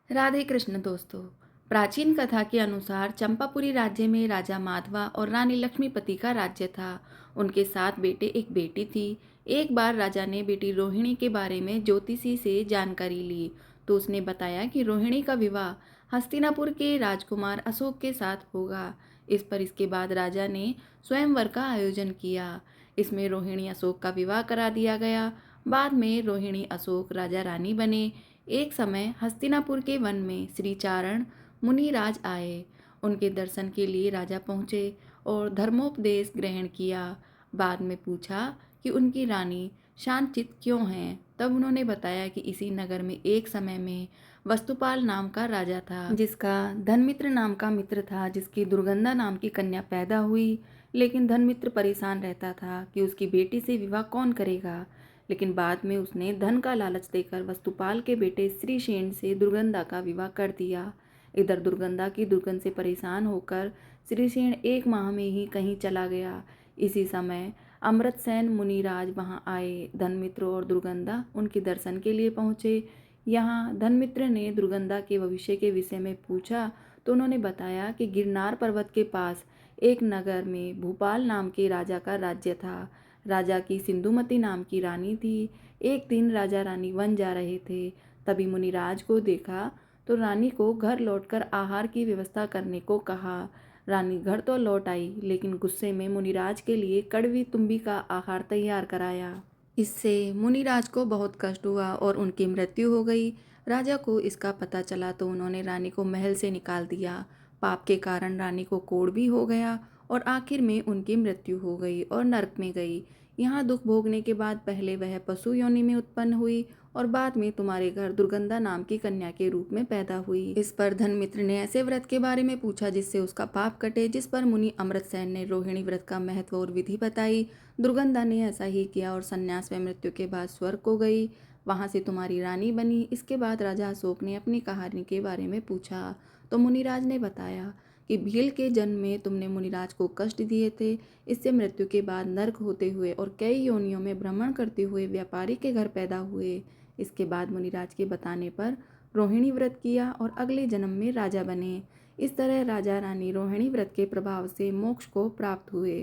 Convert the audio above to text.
राधे कृष्ण दोस्तों। प्राचीन कथा के अनुसार चंपापुरी राज्य में राजा माधवा और रानी लक्ष्मीपति का राज्य था। उनके 7 बेटे एक बेटी थी। एक बार राजा ने बेटी रोहिणी के बारे में ज्योतिषी से जानकारी ली तो उसने बताया कि रोहिणी का विवाह हस्तिनापुर के राजकुमार अशोक के साथ होगा। इस पर इसके बाद राजा ने स्वयंवर का आयोजन किया। इसमें रोहिणी अशोक का विवाह करा दिया गया। बाद में रोहिणी अशोक राजा रानी बने। एक समय हस्तिनापुर के वन में श्री चारण मुनिराज आए। उनके दर्शन के लिए राजा पहुँचे और धर्मोपदेश ग्रहण किया। बाद में पूछा कि उनकी रानी शांतचित्त क्यों हैं। तब उन्होंने बताया कि इसी नगर में एक समय में वस्तुपाल नाम का राजा था, जिसका धनमित्र नाम का मित्र था, जिसकी दुर्गंधा नाम की कन्या पैदा हुई। लेकिन धनमित्र परेशान रहता था कि उसकी बेटी से विवाह कौन करेगा। लेकिन बाद में उसने धन का लालच देकर वस्तुपाल के बेटे श्रीसेन से दुर्गंधा का विवाह कर दिया। इधर दुर्गंधा की दुर्गंध से परेशान होकर श्रीसेन 1 माह में ही कहीं चला गया। इसी समय अमृतसेन मुनिराज वहां आए। धनमित्र और दुर्गंधा उनके दर्शन के लिए पहुंचे। यहाँ धनमित्र ने दुर्गंधा के भविष्य के विषय में पूछा तो उन्होंने बताया कि गिरनार पर्वत के पास एक नगर में भूपाल नाम के राजा का राज्य था। राजा की सिंधुमती नाम की रानी थी। एक दिन राजा रानी वन जा रहे थे, तभी मुनिराज को देखा तो रानी को घर लौटकर आहार की व्यवस्था करने को कहा। रानी घर तो लौट आई, लेकिन गुस्से में मुनिराज के लिए कड़वी तुम्बी का आहार तैयार कराया। इससे मुनिराज को बहुत कष्ट हुआ और उनकी मृत्यु हो गई। राजा को इसका पता चला तो उन्होंने रानी को महल से निकाल दिया। पाप के कारण रानी को कोढ़ भी हो गया और आखिर में उनकी मृत्यु हो गई और नरक में गई। यहाँ दुख भोगने के बाद पहले वह पशु योनि में उत्पन्न हुई और बाद में तुम्हारे घर दुर्गंधा नाम की कन्या के रूप में पैदा हुई। इस पर धनमित्र ने ऐसे व्रत के बारे में पूछा जिससे उसका पाप कटे, जिस पर मुनि अमृतसेन ने रोहिणी व्रत का महत्व और विधि बताई। दुर्गंधा ने ऐसा ही किया और संन्यास व मृत्यु के बाद स्वर्ग को गई। वहां से तुम्हारी रानी बनी। इसके बाद राजा अशोक ने अपनी कहानी के बारे में पूछा तो मुनिराज ने बताया कि भील के जन्म में तुमने मुनिराज को कष्ट दिए थे। इससे मृत्यु के बाद नर्क होते हुए और कई योनियों में भ्रमण करते हुए व्यापारी के घर पैदा हुए। इसके बाद मुनिराज के बताने पर रोहिणी व्रत किया और अगले जन्म में राजा बने। इस तरह राजा रानी रोहिणी व्रत के प्रभाव से मोक्ष को प्राप्त हुए।